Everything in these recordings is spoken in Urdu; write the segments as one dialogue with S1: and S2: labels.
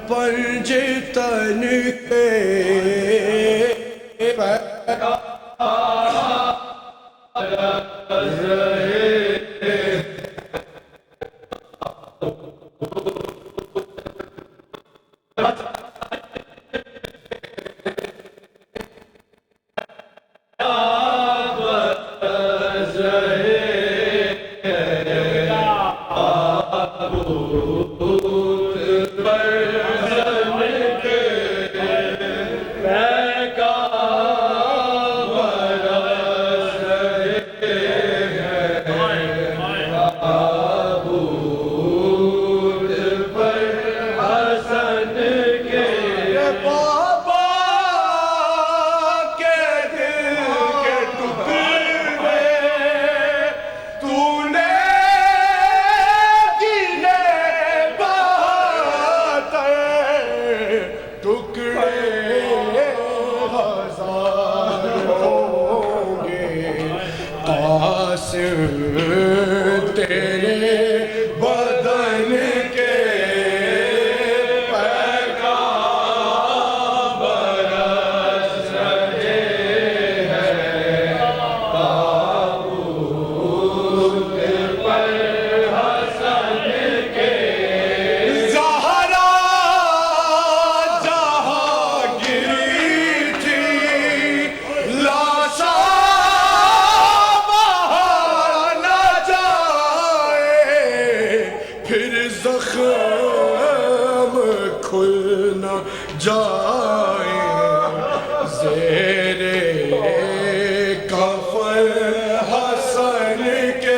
S1: پنج تن کے زخم کھل نہ جائے زیر کفن حسن کے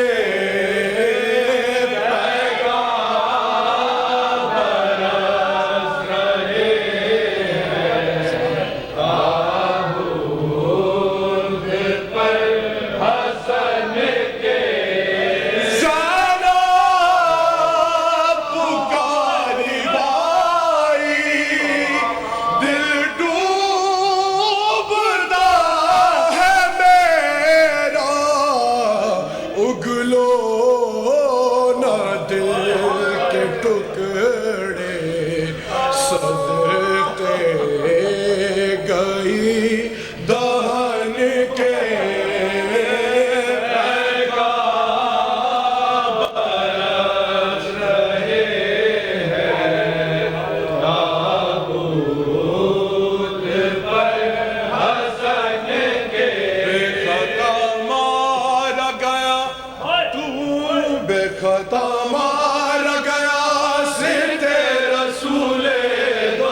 S1: خطا مار گیا سرد رسول دو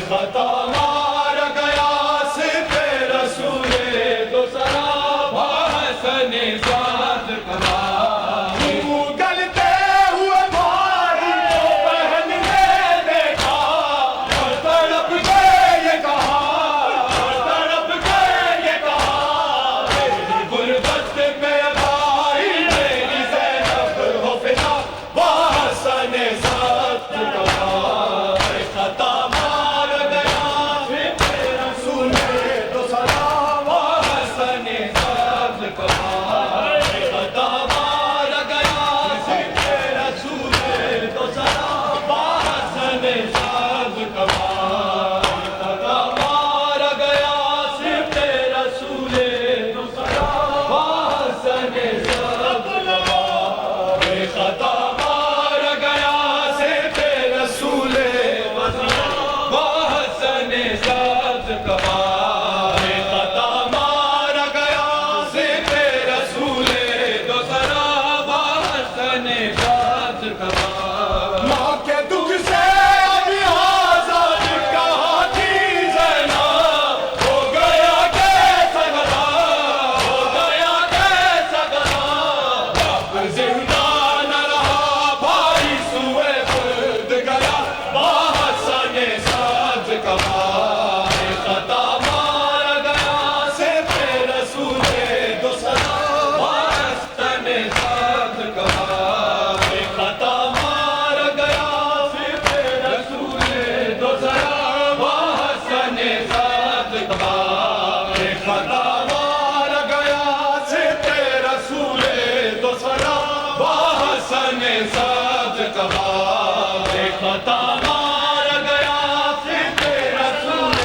S1: خطا مار گیا صرف رسول دو سرا حسن زاد کما گلتے ہوئے بھائی کو بہن نے دیکھا اور تڑپ کے یہ کہا تڑپ کے یہ کہا میری غربت پہ بھائی میری زینب ہو فدا حسن زاد کما خطا مار گیا صرف رسول دو سرا حسن زاد کما خطا مار گیا صرف رسول دو سرا حسن زاد کما خطا مار گیا صرف رسول دو سرا حسن زاد کما خطا مار گیا صرف رسول حسن زاد کما خطا مار گیا صرف رسول دو سرا حسن زاد کما ماں کے دکھ سے ابھی آزاد کہاں تھی زینب ہو گیا کیسا گدا ہو گیا کیسا گدا اب زندہ نہ رہا بھائی سوئے خود گیا حسن زاد کما خطا مار گیا صرف رسول دو سرا حسن زاد کما خطا مار گیا صرف رسول دو سرا حسن زاد کما خطا مار گیا صرف رسول دو سرا حسن زاد کما خطا مار گیا صرف رسول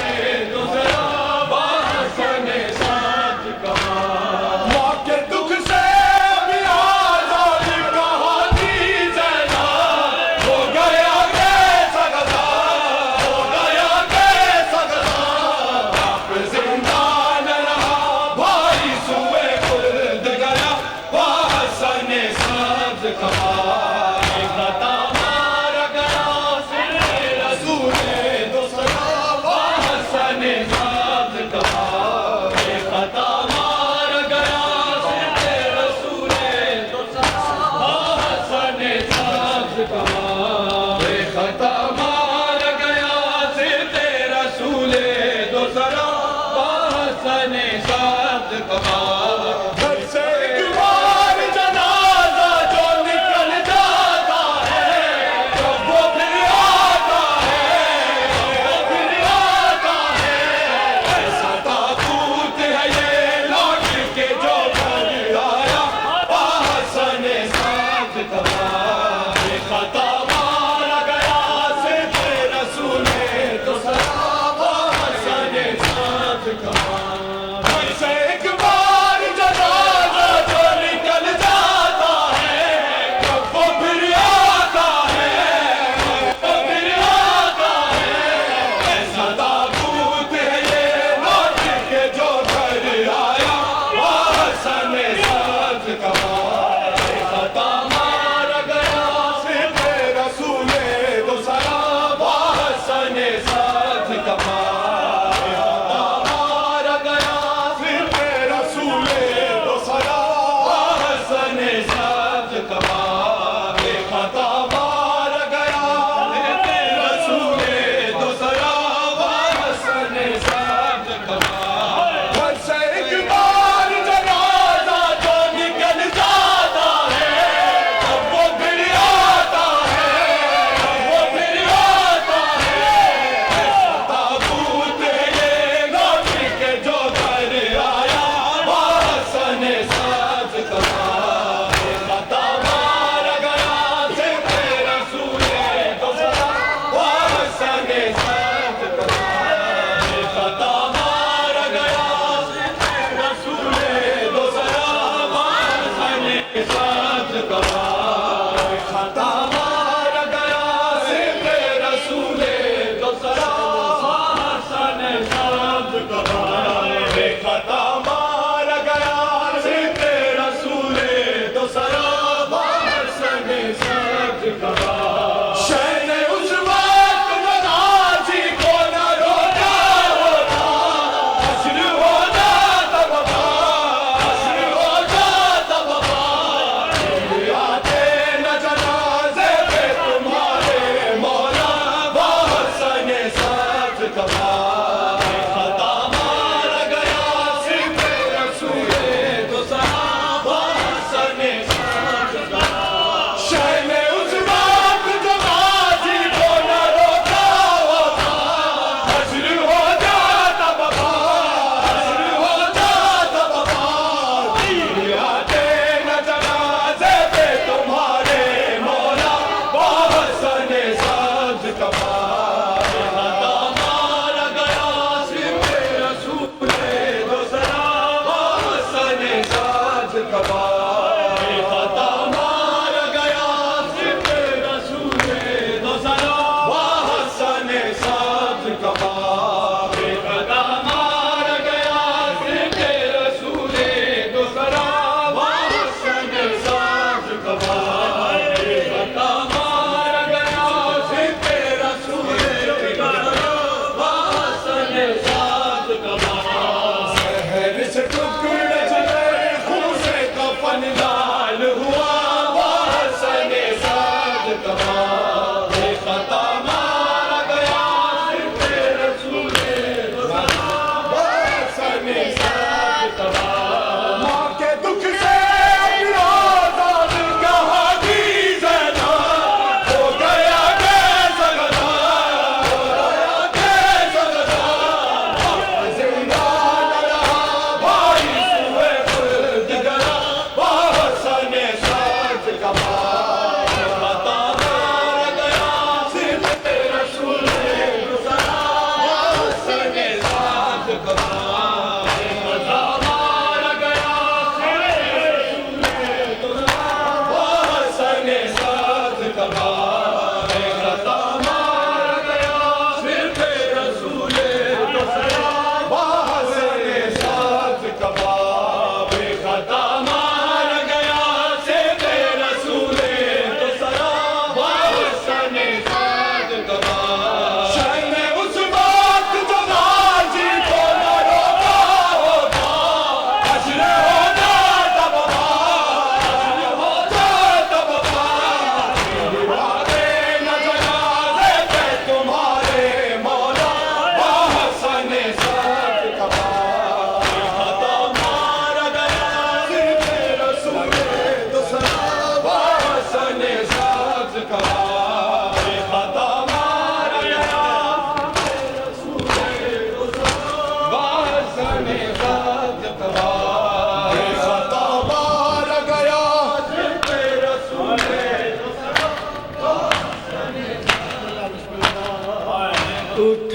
S1: دو سرا حسن زاد کما ماں کے دکھ سے ابھی آزاد کہاں تھی زینب ہو گیا کیسا گدا ہو گیا کیسا گدا اب زندہ نہ رہا بھائی سوئے خود گیا حسن زاد کما خطا مار گیا صرف رسول دو سرا حسن زاد کما خطا مار گیا صرف رسول دو سرا حسن زاد کما خطا مار گیا صرف رسول دو سرا حسن زاد کما گھر سے ایک بار جنازہ جو نکل جاتا ہے جب وہ پھر آتا ہے وہ پھر آتا ہے ایسا تابوت ہے یہ لوٹ کے جو گھر آیا حسن زاد کما خطا مار گیا صرف رسول دو سرا حسن زاد کما گھر سے ایک بار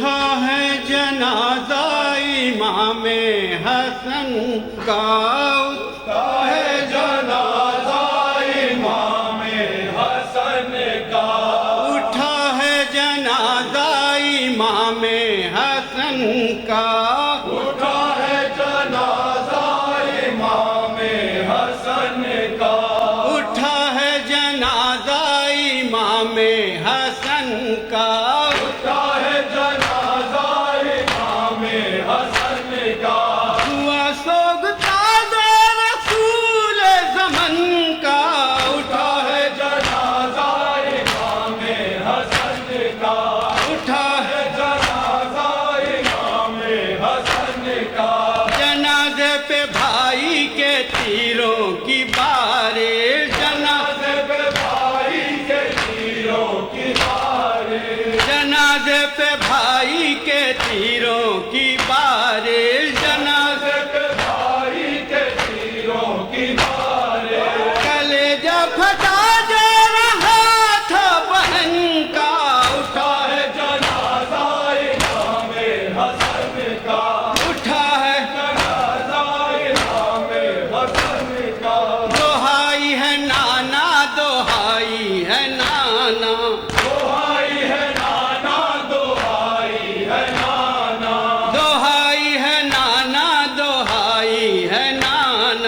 S2: اٹھا ہے جنازہ امام حسن کا،
S1: اٹھا ہے جنازہ امام حسن کا،
S2: اٹھا ہے جنازہ امام حسن کا،
S1: اٹھا ہے جنازہ امام حسن کا،
S2: اٹھا ہے جنازہ امام حسن کا،
S1: اٹھا ہے جنازہ امام حسن کا،
S2: ہوا سوگ تاز رسول زمن کا،
S1: اٹھا ہے جنازہ امام حسن کا،
S2: اٹھا ہے
S1: جنازہ امام حسن کا،
S2: جنازے پہ بھائی کے تیروں کی بارش،
S1: جنازے پہ بھائی کے تیروں کی بارش،
S2: جنازے پہ بھائی کے تیروں کی بارش، جنازے
S1: پہ بھائی کے تیروں کی بارش،
S2: کلیجہ پھٹا جا رہا تھا بہن کا،
S1: اٹھا ہے جنازہ امام حسن کا،
S2: اٹھا ہے
S1: جنازہ امام حسن کا،
S2: دہائی ہے نانا، دہائی ہے نانا،
S1: دہائی ہے نانا، دہائی ہے نانا،
S2: دہائی ہے نانا، دہائی ہے نانا،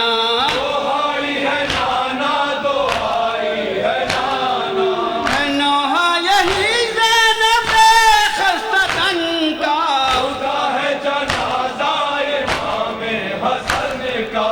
S1: دہائی ہے نانا، دہائی ہے نانا،
S2: ہے نوحہ یہی زینب خستہ تن کا،
S1: اٹھا ہے جنازہ امام حسن کا،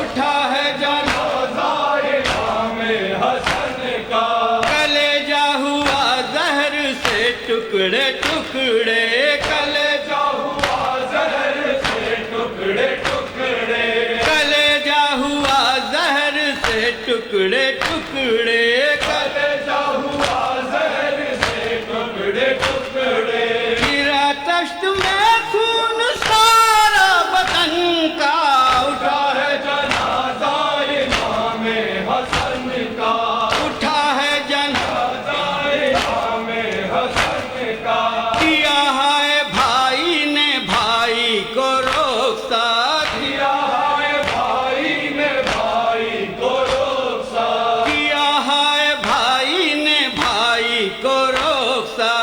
S2: اٹھا ہے
S1: جنازہ امام حسن کا،
S2: کلیجہ ہوا زہر سے ٹکڑے ٹکڑے،
S1: کلیجہ ہوا زہر سے ٹکڑے ٹکڑے،
S2: کلیجہ ہوا زہر سے ٹکڑے ٹکڑے،
S1: کلیجہ ہوا زہر سے ٹکڑے ٹکڑے،
S2: گرا تشت میں خون سارا بدن کا،
S1: اٹھا ہے جنازہ امام حسن کا،
S2: اٹھا ہے
S1: جنازہ امام حسن کا،
S2: کیا ہے بھائی نے بھائی کو روکتا،
S1: کیا ہے بھائی نے بھائی کو روکا،
S2: کیا ہے بھائی نے بھائی کو روکتا،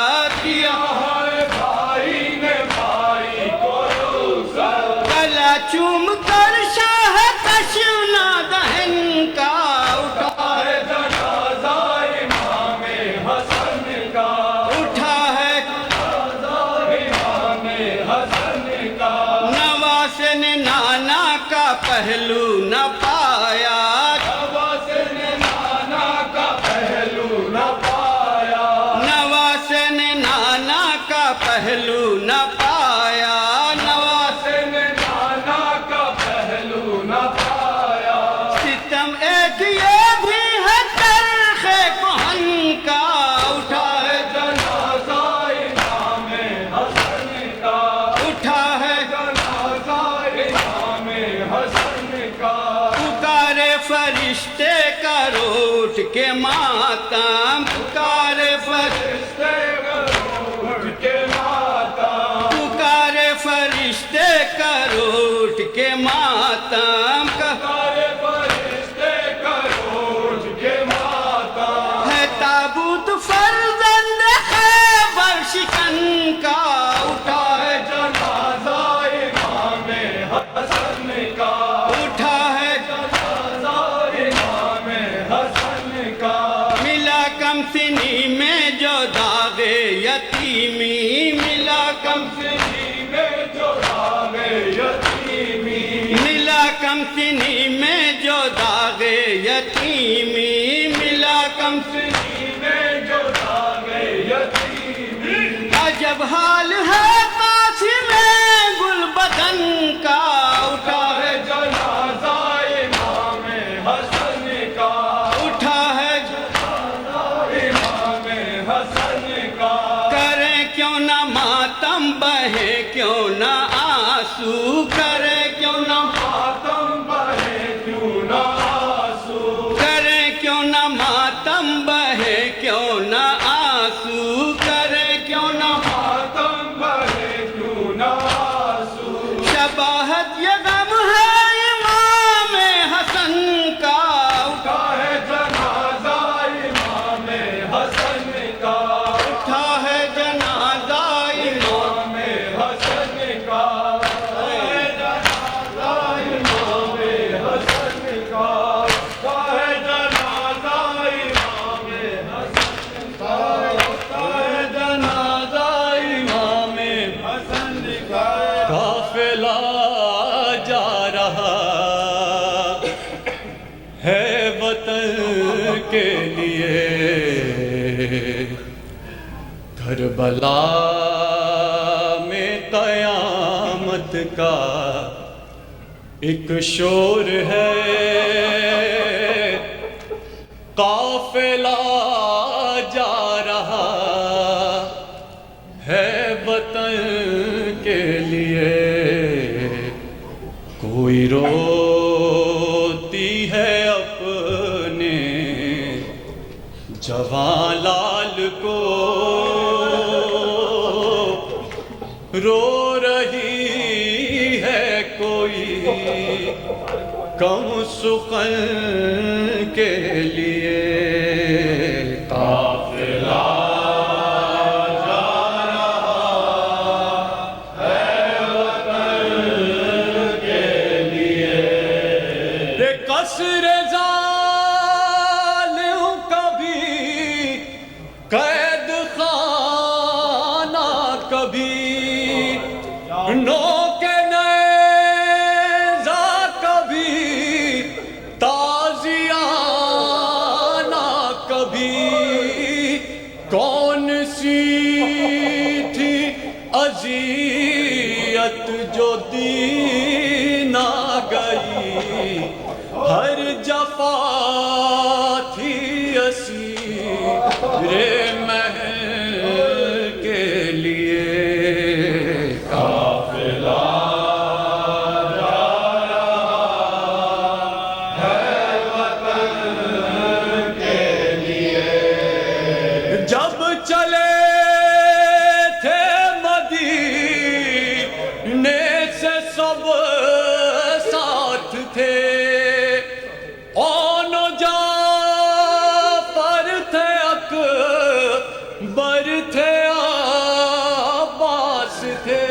S1: کیا ہے بھائی نے بھائی کو روکا،
S2: گلا چوم کر شاہ کشنا دہن کا،
S1: اٹھا ہے جنازہ امام حسن کا،
S2: اٹھا ہے
S1: امام حسن کا،
S2: نواز نے نانا کا پہلو نہ پایا،
S1: نواز نے نانا کا پہلو نہ پایا،
S2: نواز نے نانا کا پہلو نہ پایا، نواز
S1: نے نانا کا پہلو نہ پایا،
S2: ستم ایک یہ بھی ہے تلخ کہن کا، اٹھا ہے
S1: جنازہ امام حسن کا،
S2: اٹھا ہے
S1: جنازہ امام حسن کا،
S2: پکارے فرشتے کرو اٹھ کے ماتم، پکارے
S1: رشتے کرو اٹھ کے ماتا،
S2: پکارے فرشتے کرو اٹھ کے ماتم،
S1: سارے فرشتے کرو اٹھ کے ماتا،
S2: ہے تابوت فرزند خیبر شکن کا، اٹھا ہے
S1: جنازہ امام حسن کا،
S2: اٹھا ہے
S1: جنازہ امام حسن کا،
S2: ملا کم سنی میں جو داغ یتیمی، ملا کم
S1: سنی میں جو داغ یتیمی،
S2: ملا کم سنی میں جو داغ یتیمی، ملا کم
S1: سنی میں جو داغ یتیمی،
S2: عجب حال ہے قاسم گل بدن کا، اٹھا ہے
S1: جنازہ امام حسن کا،
S2: اٹھا ہے
S1: امام حسن کا،
S2: کریں کیوں نہ ماتم بہے کیوں نہ آنسو، کریں کیوں نہ
S1: ماتم بہے کیوں نہ آنسو،
S2: کریں کیوں نہ ماتم بہے کیوں نہ آنسو، کریں کیوں نہ
S1: ماتم بہے
S2: قافلہ جا رہا ہے وطن کے لیے، کربلا میں قیامت کا ایک شور ہے، قافلہ جا رہا ہے وطن کے لیے، کوئی روتی ہے اپنے جوان لال کو، رو رہی ہے کوئی کم سخن کے لیے، قافلہ جا رہا ہے وطن کے لیے، قصر ظالم کبھی قید خانہ کبھی، نوک نیزہ کبھی تازیانہ کبھی، کون سی تھی اذیت جو دی نہ گئی، ہر جفا تھی اسیر محل کے لیے، قافلہ جا رہا ہے وطن کے لیے، جب چلے تھے مدینے سے سب ساتھ تھے، اون جعفر تھے اکبر تھے عباس تھے،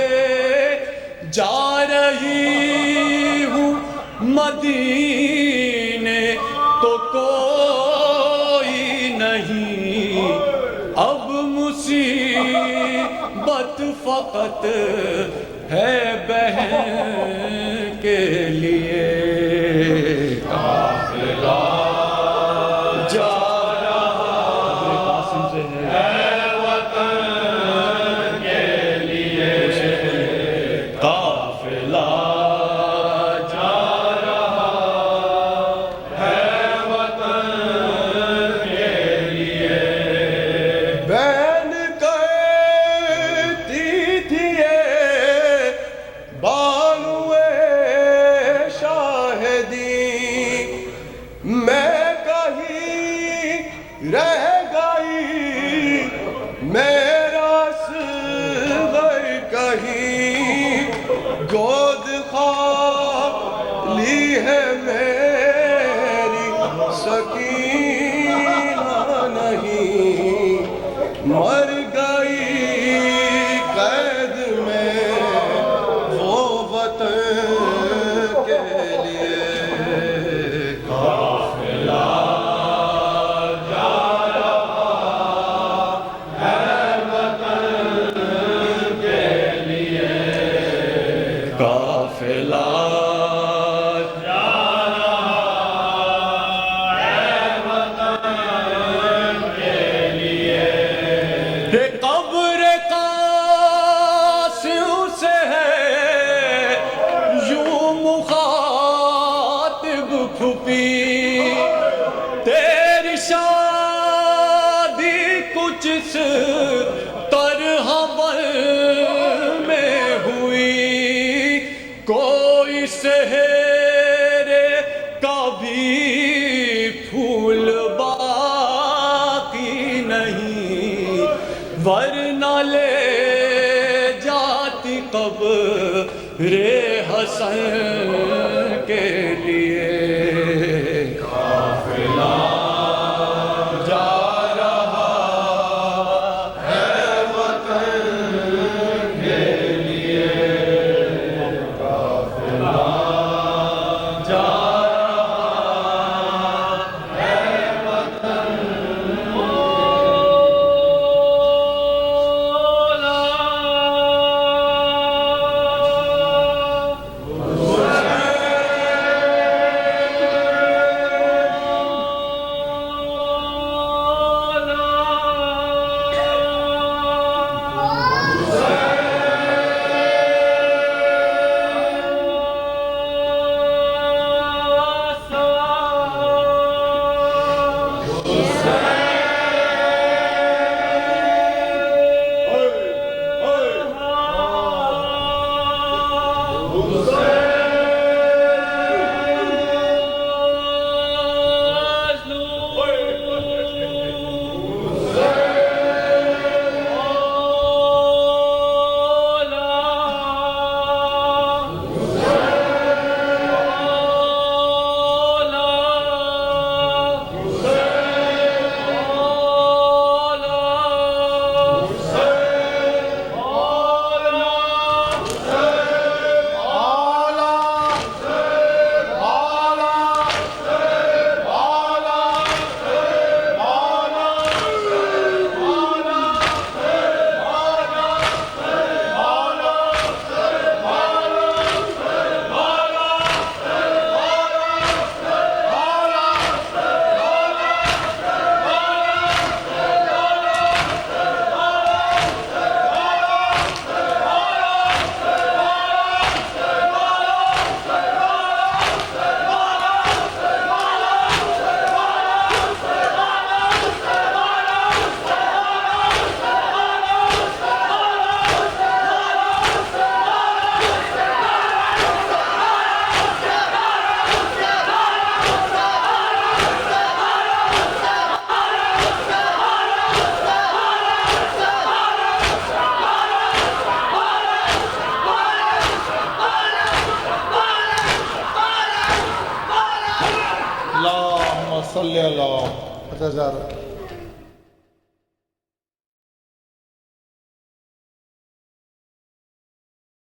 S2: جا رہی ہوں مدینے تو کوئی نہیں، اب مصیبت فقط ہے بہن کے لیے، قافلہ جا رہا ہے وطن کے لیے، قافلہ جا رہا ہے وطن کے لیے، بہن کہتی تھی یہ بانوئے شاہدی، میں کہیں رہ گئی میرا صغر کہیں، گود خالی ہے میری سکینہ نہیں، مر گئی قید میں وہ وطن کے لیے، قافلہ جا رہا ہے وطن کے لیے، قافلہ جا رہا ہے وطن کے لیے، قبر قاسم سے ہے یوں مخاطب پھپی، تیری شادی کچھ اس طرح میں ہوئی، کوئی سہرے کا بھی پھول باقی نہیں، ورنہ لے جاتی قبر حسن کے لیے، قافلہ جا رہا ہے وطن کے لیے، قافلہ جا رہا ہے وطن
S3: اللهم صل على